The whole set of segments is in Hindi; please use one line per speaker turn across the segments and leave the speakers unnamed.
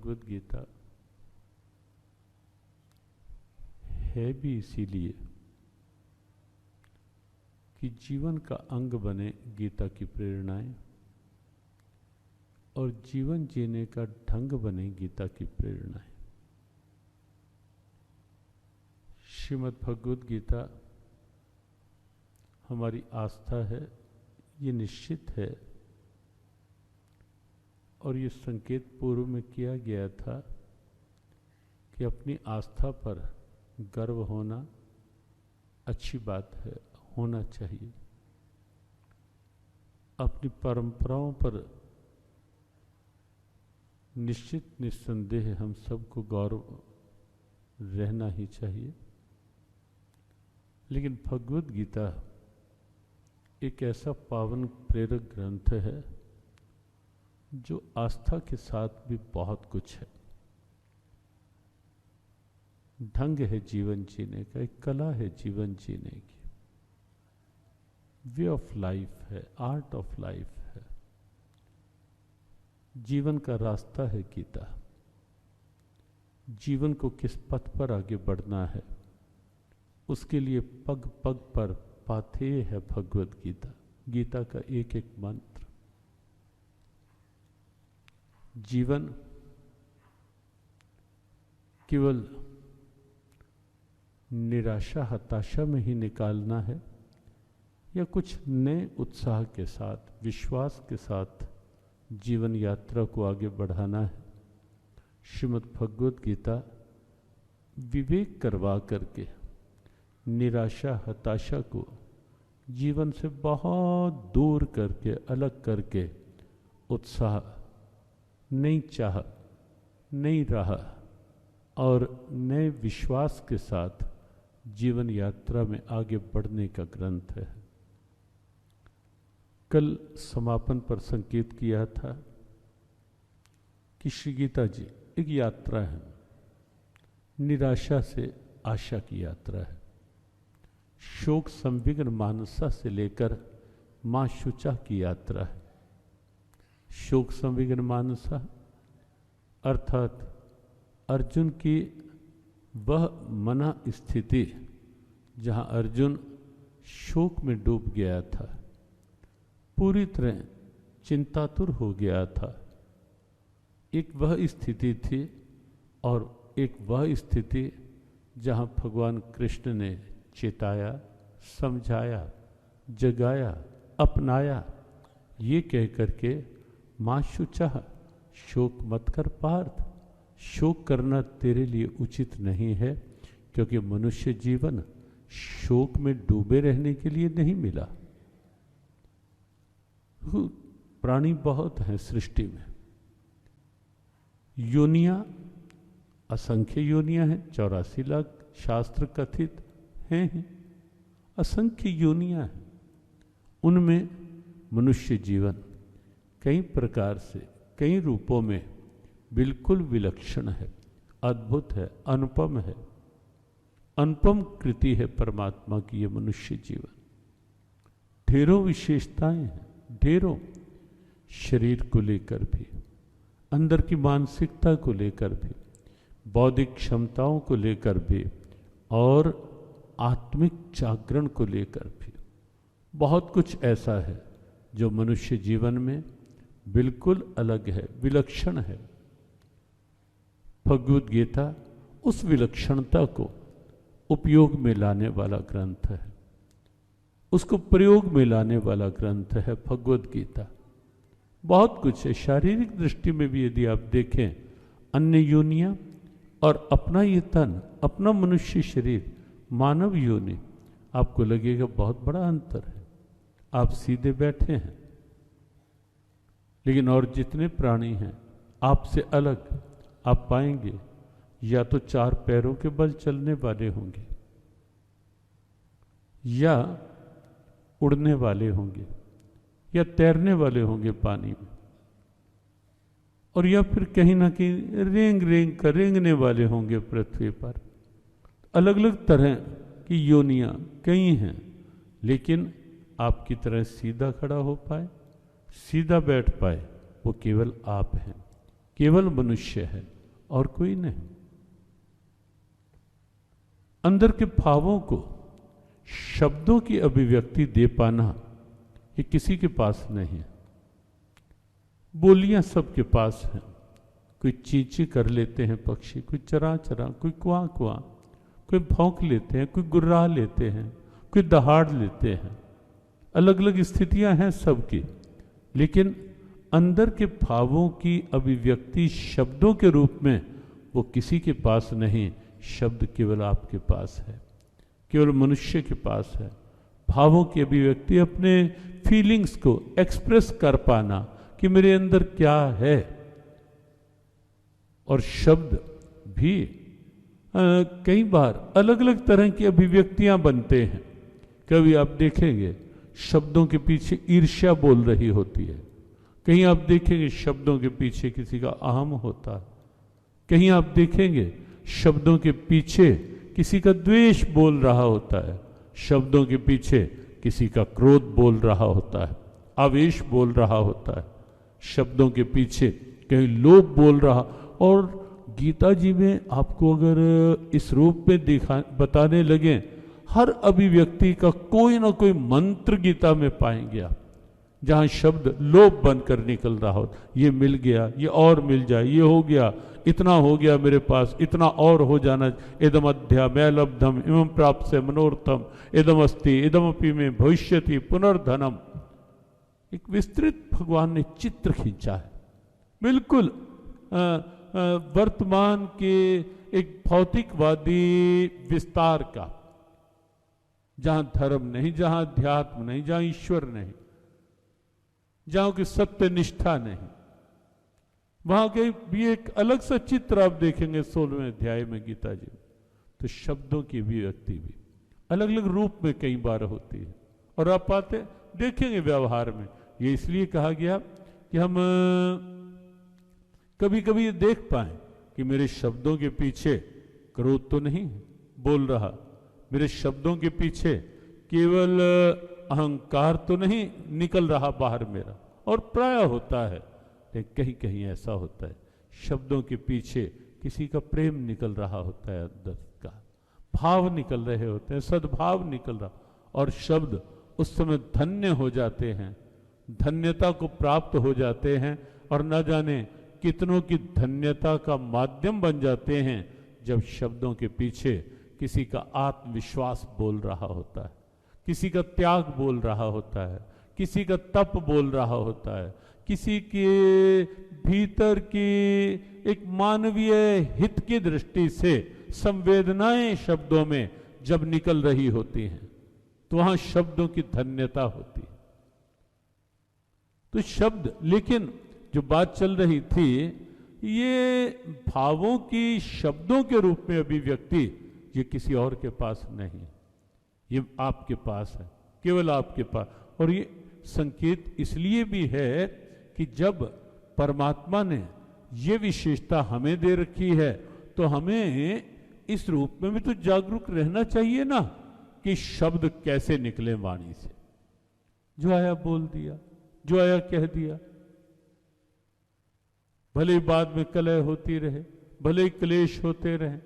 भगवत गीता है भी इसीलिए कि जीवन का अंग बने गीता की प्रेरणाएं और जीवन जीने का ढंग बने गीता की प्रेरणाएं। श्रीमद् भगवत गीता हमारी आस्था है, ये निश्चित है और ये संकेत पूर्व में किया गया था कि अपनी आस्था पर गर्व होना अच्छी बात है, होना चाहिए। अपनी परंपराओं पर निश्चित निस्संदेह हम सबको गौरव रहना ही चाहिए। लेकिन भगवत गीता एक ऐसा पावन प्रेरक ग्रंथ है जो आस्था के साथ भी बहुत कुछ है। ढंग है जीवन जीने का, एक कला है जीवन जीने की, वे ऑफ लाइफ है, आर्ट ऑफ लाइफ है, जीवन का रास्ता है गीता। जीवन को किस पथ पर आगे बढ़ना है उसके लिए पग पग पर पाथेय है भगवत गीता। गीता का एक एक मंत्र। जीवन केवल निराशा हताशा में ही निकालना है या कुछ नए उत्साह के साथ, विश्वास के साथ जीवन यात्रा को आगे बढ़ाना है। श्रीमद् भगवत गीता विवेक करवा करके निराशा हताशा को जीवन से बहुत दूर करके, अलग करके उत्साह, नई चाह, नई राह और नए विश्वास के साथ जीवन यात्रा में आगे बढ़ने का ग्रंथ है। कल समापन पर संकेत किया था कि श्री गीता जी एक यात्रा है, निराशा से आशा की यात्रा है। शोक संविग्न मानसा से लेकर मां शुचा की यात्रा है। शोक संविग्न मानसा अर्थात अर्जुन की वह मना स्थिति जहां अर्जुन शोक में डूब गया था, पूरी तरह चिंतातुर हो गया था। एक वह स्थिति थी और एक वह स्थिति जहां भगवान कृष्ण ने चेताया, समझाया, जगाया, अपनाया, ये कह करके मां शुचा शोक मत कर पार्थ, शोक करना तेरे लिए उचित नहीं है, क्योंकि मनुष्य जीवन शोक में डूबे रहने के लिए नहीं मिला। प्राणी बहुत हैं सृष्टि में, योनियां असंख्य योनियां हैं, 84 लाख शास्त्र कथित हैं, असंख्य योनियां हैं। उनमें मनुष्य जीवन कई प्रकार से, कई रूपों में बिल्कुल विलक्षण है, अद्भुत है, अनुपम है। अनुपम कृति है परमात्मा की ये मनुष्य जीवन। ढेरों विशेषताएं हैं, ढेरों, शरीर को लेकर भी, अंदर की मानसिकता को लेकर भी, बौद्धिक क्षमताओं को लेकर भी और आत्मिक जागरण को लेकर भी बहुत कुछ ऐसा है जो मनुष्य जीवन में बिल्कुल अलग है, विलक्षण है। भगवत गीता उस विलक्षणता को उपयोग में लाने वाला ग्रंथ है, उसको प्रयोग में लाने वाला ग्रंथ है भगवत गीता। बहुत कुछ है शारीरिक दृष्टि में भी, यदि आप देखें अन्य योनियां और अपना ये तन, अपना मनुष्य शरीर, मानव योनि, आपको लगेगा बहुत बड़ा अंतर है। आप सीधे बैठे हैं, लेकिन और जितने प्राणी हैं आपसे अलग आप पाएंगे, या तो 4 पैरों के बल चलने वाले होंगे, या उड़ने वाले होंगे, या तैरने वाले होंगे पानी में, और या फिर कहीं ना कहीं रेंग रेंग कर रेंगने वाले होंगे पृथ्वी पर। अलग अलग तरह की योनियां कई हैं, लेकिन आपकी तरह सीधा खड़ा हो पाए, सीधा बैठ पाए, वो केवल आप हैं, केवल मनुष्य है। और कोई नहीं। अंदर के भावों को शब्दों की अभिव्यक्ति दे पाना ये किसी के पास नहीं है। बोलियां सबके पास हैं। कोई चींची कर लेते हैं पक्षी, कोई चरा चरा, कोई कुआ कुआ, कोई भौंक लेते हैं, कोई गुर्रा लेते हैं, कोई दहाड़ लेते हैं। अलग अलग स्थितियां हैं सबकी, लेकिन अंदर के भावों की अभिव्यक्ति शब्दों के रूप में वो किसी के पास नहीं। शब्द केवल आपके पास है, केवल मनुष्य के पास है। भावों की अभिव्यक्ति, अपने फीलिंग्स को एक्सप्रेस कर पाना कि मेरे अंदर क्या है। और शब्द भी कई बार अलग अलग तरह की अभिव्यक्तियां बनते हैं। कभी आप देखेंगे शब्दों के पीछे ईर्ष्या बोल रही होती है, कहीं आप देखेंगे शब्दों के पीछे किसी का अहम होता है, कहीं आप देखेंगे शब्दों के पीछे किसी का द्वेष बोल रहा होता है, शब्दों के पीछे किसी का क्रोध बोल रहा होता है, आवेश बोल रहा होता है, शब्दों के पीछे कहीं लोभ बोल रहा। और गीता जी में आपको अगर इस रूप में बताने लगे, हर अभिव्यक्ति का कोई ना कोई मंत्र गीता में पाएंगे आप, जहां शब्द लोभ बनकर निकल रहा हो। ये मिल गया, ये और मिल जाए, ये हो गया, इतना हो गया मेरे पास, इतना और हो जाना। इदम अध्या मैं लब्धम इमं प्राप्त से मनोर्थम इदम अस्ति इदमपि में भविष्यति पुनर्धनम। एक विस्तृत भगवान ने चित्र खींचा है, बिल्कुल वर्तमान के एक भौतिकवादी विस्तार का, जहां धर्म नहीं, जहां अध्यात्म नहीं, जहां ईश्वर नहीं, जहां की सत्य निष्ठा नहीं, वहां के भी एक अलग सा चित्र आप देखेंगे 16वें अध्याय में गीता जी। तो शब्दों की अभिव्यक्ति भी अलग अलग रूप में कई बार होती है, और आप पाते देखेंगे व्यवहार में। ये इसलिए कहा गया कि हम कभी कभी ये देख पाए कि मेरे शब्दों के पीछे क्रोध तो नहीं बोल रहा, मेरे शब्दों के पीछे केवल अहंकार तो नहीं निकल रहा बाहर मेरा। और प्राय होता है, लेकिन कहीं कहीं ऐसा होता है शब्दों के पीछे किसी का प्रेम निकल रहा होता है, अंदर का भाव निकल रहे होते हैं, सद्भाव निकल रहा, और शब्द उस समय धन्य हो जाते हैं, धन्यता को प्राप्त हो जाते हैं, और न जाने कितनों की धन्यता का माध्यम बन जाते हैं जब शब्दों के पीछे किसी का आत्मविश्वास बोल रहा होता है, किसी का त्याग बोल रहा होता है, किसी का तप बोल रहा होता है, किसी के भीतर की एक मानवीय हित की दृष्टि से संवेदनाएं शब्दों में जब निकल रही होती हैं, तो वहां शब्दों की धन्यता होती है। तो शब्द, लेकिन जो बात चल रही थी, ये भावों की शब्दों के रूप में अभिव्यक्ति ये किसी और के पास नहीं, ये आपके पास है, केवल आपके पास। और ये संकेत इसलिए भी है कि जब परमात्मा ने ये विशेषता हमें दे रखी है, तो हमें इस रूप में भी तो जागरूक रहना चाहिए ना, कि शब्द कैसे निकले वाणी से। जो आया बोल दिया, जो आया कह दिया, भले ही बाद में कलह होती रहे, भले ही क्लेश होते रहे,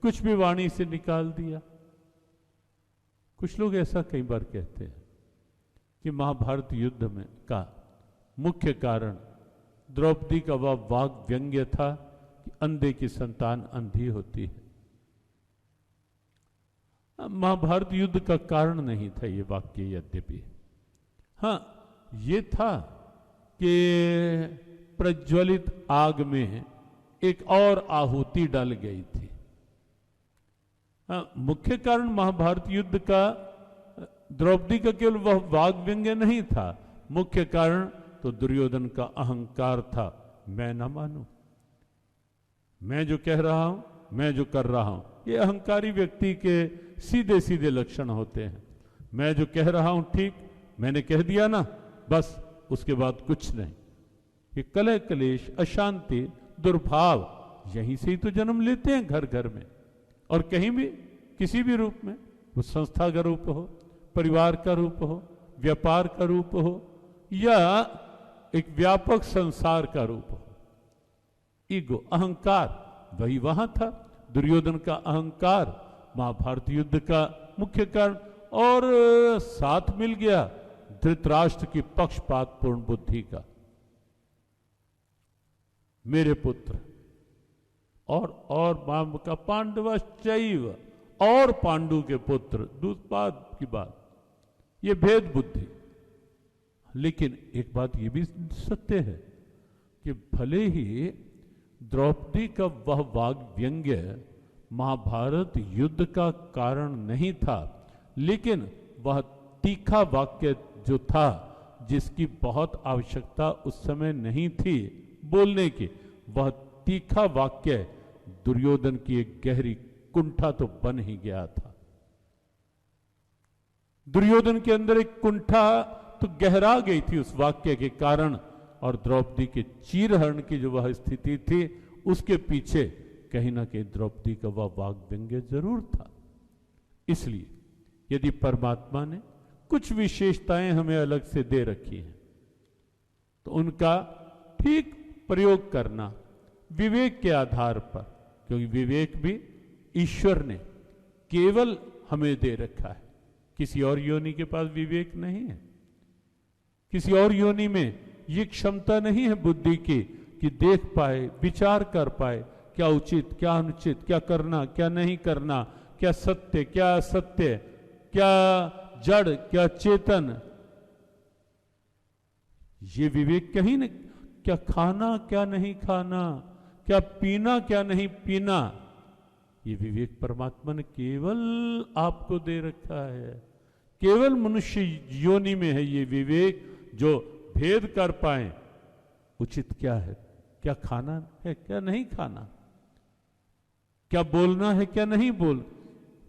कुछ भी वाणी से निकाल दिया। कुछ लोग ऐसा कई बार कहते हैं कि महाभारत युद्ध में का मुख्य कारण द्रौपदी का वह वाग व्यंग्य था कि अंधे की संतान अंधी होती है। महाभारत युद्ध का कारण नहीं था ये वाक्य, यद्यपि हाँ ये था कि प्रज्वलित आग में एक और आहुति डाल गई थी। मुख्य कारण महाभारत युद्ध का द्रौपदी का केवल वह वाग व्यंग्य नहीं था, मुख्य कारण तो दुर्योधन का अहंकार था। मैं ना मानूं, मैं जो कह रहा हूं, मैं जो कर रहा हूं, ये अहंकारी व्यक्ति के सीधे सीधे लक्षण होते हैं। मैं जो कह रहा हूं ठीक, मैंने कह दिया ना, बस उसके बाद कुछ नहीं। ये कलह क्लेश अशांति दुर्भाव यहीं से ही तो जन्म लेते हैं, घर घर में और कहीं भी किसी भी रूप में, वो संस्था का रूप हो, परिवार का रूप हो, व्यापार का रूप हो, या एक व्यापक संसार का रूप हो। ईगो, अहंकार, वही वहां था। दुर्योधन का अहंकार महाभारत युद्ध का मुख्य कारण, और साथ मिल गया धृतराष्ट्र की पक्षपातपूर्ण बुद्धि का। मेरे पुत्र और माम का पांडवश्चैव, और पांडु के पुत्र, दूसरी की बात, ये भेद बुद्धि। लेकिन एक बात ये भी सत्य है कि भले ही द्रौपदी का वह वाग व्यंग्य महाभारत युद्ध का कारण नहीं था, लेकिन वह तीखा वाक्य जो था, जिसकी बहुत आवश्यकता उस समय नहीं थी बोलने की, वह तीखा वाक्य दुर्योधन की एक गहरी कुंठा तो बन ही गया था। दुर्योधन के अंदर एक कुंठा तो गहरा गई थी उस वाक्य के कारण, और द्रौपदी के चीरहरण की जो वह स्थिति थी, उसके पीछे कहीं ना कहीं द्रौपदी का वह वाग व्यंग्य जरूर था। इसलिए यदि परमात्मा ने कुछ विशेषताएं हमें अलग से दे रखी हैं, तो उनका ठीक प्रयोग करना विवेक के आधार पर, क्योंकि विवेक भी ईश्वर ने केवल हमें दे रखा है। किसी और योनि के पास विवेक नहीं है, किसी और योनि में ये क्षमता नहीं है बुद्धि की कि देख पाए, विचार कर पाए, क्या उचित, क्या अनुचित, क्या करना, क्या नहीं करना, क्या सत्य, क्या असत्य, क्या जड़, क्या चेतन। ये विवेक कहीं नहीं। क्या खाना, क्या नहीं खाना, क्या पीना, क्या नहीं पीना, ये विवेक परमात्मा ने केवल आपको दे रखा है। केवल मनुष्य योनि में है ये विवेक, जो भेद कर पाए उचित क्या है, क्या खाना है, क्या नहीं खाना, क्या बोलना है, क्या नहीं बोल।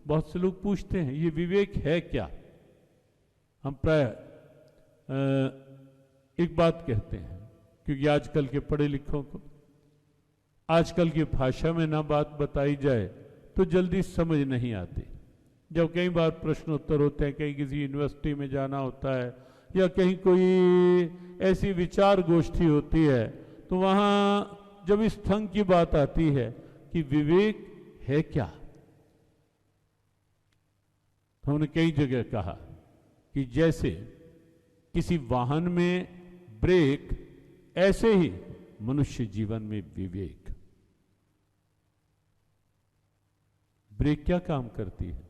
बहुत से लोग पूछते हैं ये विवेक है क्या। हम प्राय एक बात कहते हैं, क्योंकि आजकल के पढ़े लिखों को आजकल की भाषा में ना बात बताई जाए तो जल्दी समझ नहीं आती। जब कई बार प्रश्नोत्तर होते हैं, कहीं किसी यूनिवर्सिटी में जाना होता है, या कहीं कोई ऐसी विचार गोष्ठी होती है, तो वहां जब इस ढंग की बात आती है कि विवेक है क्या, तो हमने कई जगह कहा कि जैसे किसी वाहन में ब्रेक, ऐसे ही मनुष्य जीवन में विवेक। ब्रेक क्या काम करती है?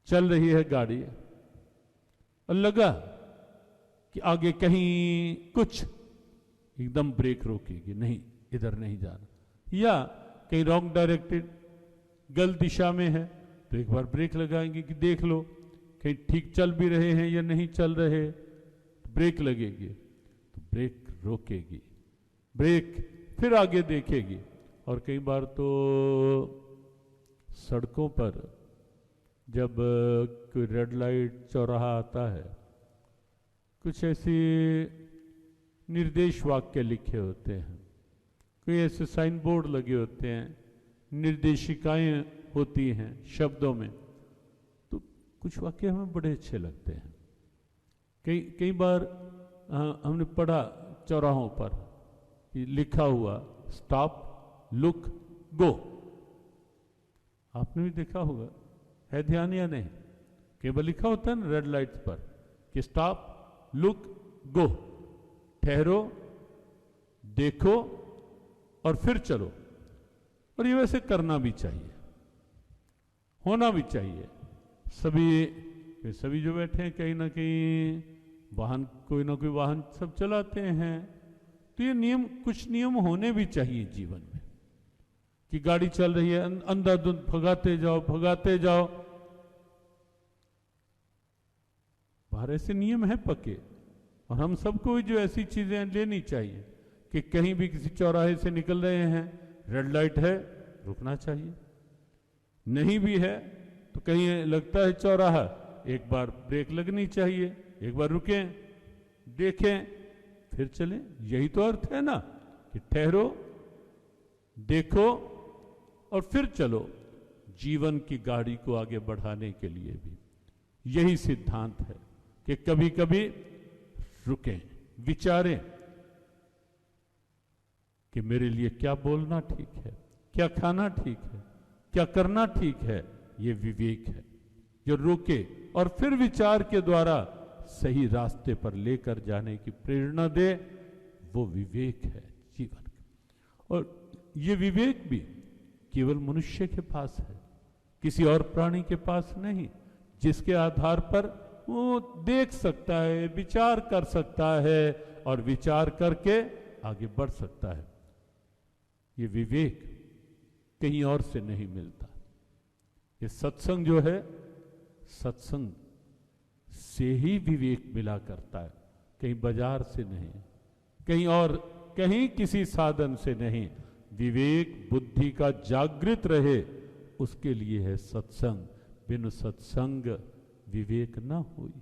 चल रही है गाड़ी और लगा कि आगे कहीं कुछ, एकदम ब्रेक रोकेगी, नहीं इधर नहीं जाना, या कहीं रॉन्ग डायरेक्टेड गलत दिशा में है तो एक बार ब्रेक लगाएंगे कि देख लो कहीं ठीक चल भी रहे हैं या नहीं चल रहे, तो ब्रेक लगेगी, तो ब्रेक रोकेगी, ब्रेक फिर आगे देखेगी। और कई बार तो सड़कों पर जब कोई रेड लाइट चौराहा आता है, कुछ ऐसे निर्देश वाक्य लिखे होते हैं, कोई ऐसे साइन बोर्ड लगे होते हैं, निर्देशिकाएं होती हैं शब्दों में, तो कुछ वाक्य हमें बड़े अच्छे लगते हैं। कई बार हमने पढ़ा चौराहों पर लिखा हुआ स्टॉप, लुक, गो। आपने भी देखा होगा, है ध्यान या नहीं? केवल लिखा होता है ना रेड लाइट्स पर कि स्टॉप, लुक, गो, ठहरो, देखो और फिर चलो। और ये वैसे करना भी चाहिए, होना भी चाहिए। सभी जो बैठे हैं कहीं ना कहीं वाहन, कोई ना कोई वाहन सब चलाते हैं, तो ये नियम, कुछ नियम होने भी चाहिए जीवन में कि गाड़ी चल रही है, अंधाधुंध भगाते जाओ। बाहर ऐसे नियम है पक्के, और हम सबको जो ऐसी चीजें लेनी चाहिए कि कहीं भी किसी चौराहे से निकल रहे हैं, रेड लाइट है, रुकना चाहिए, नहीं भी है तो कहीं लगता है चौराहा, एक बार ब्रेक लगनी चाहिए, एक बार रुकें, देखें, फिर चलें। यही तो अर्थ है ना कि ठहरो, देखो और फिर चलो। जीवन की गाड़ी को आगे बढ़ाने के लिए भी यही सिद्धांत है कि कभी कभी रुकें, विचारें, कि मेरे लिए क्या बोलना ठीक है, क्या खाना ठीक है, क्या करना ठीक है। ये विवेक है जो रोके और फिर विचार के द्वारा सही रास्ते पर लेकर जाने की प्रेरणा दे। वो विवेक है जीवन का। और ये विवेक भी केवल मनुष्य के पास है, किसी और प्राणी के पास नहीं, जिसके आधार पर वो देख सकता है, विचार कर सकता है और विचार करके आगे बढ़ सकता है। ये विवेक कहीं और से नहीं मिलता। ये सत्संग जो है, सत्संग से ही विवेक मिला करता है, कहीं बाजार से नहीं, कहीं और कहीं किसी साधन से नहीं। विवेक बुद्धि का जागृत रहे, उसके लिए है सत्संग। बिनु सत्संग विवेक न हुई।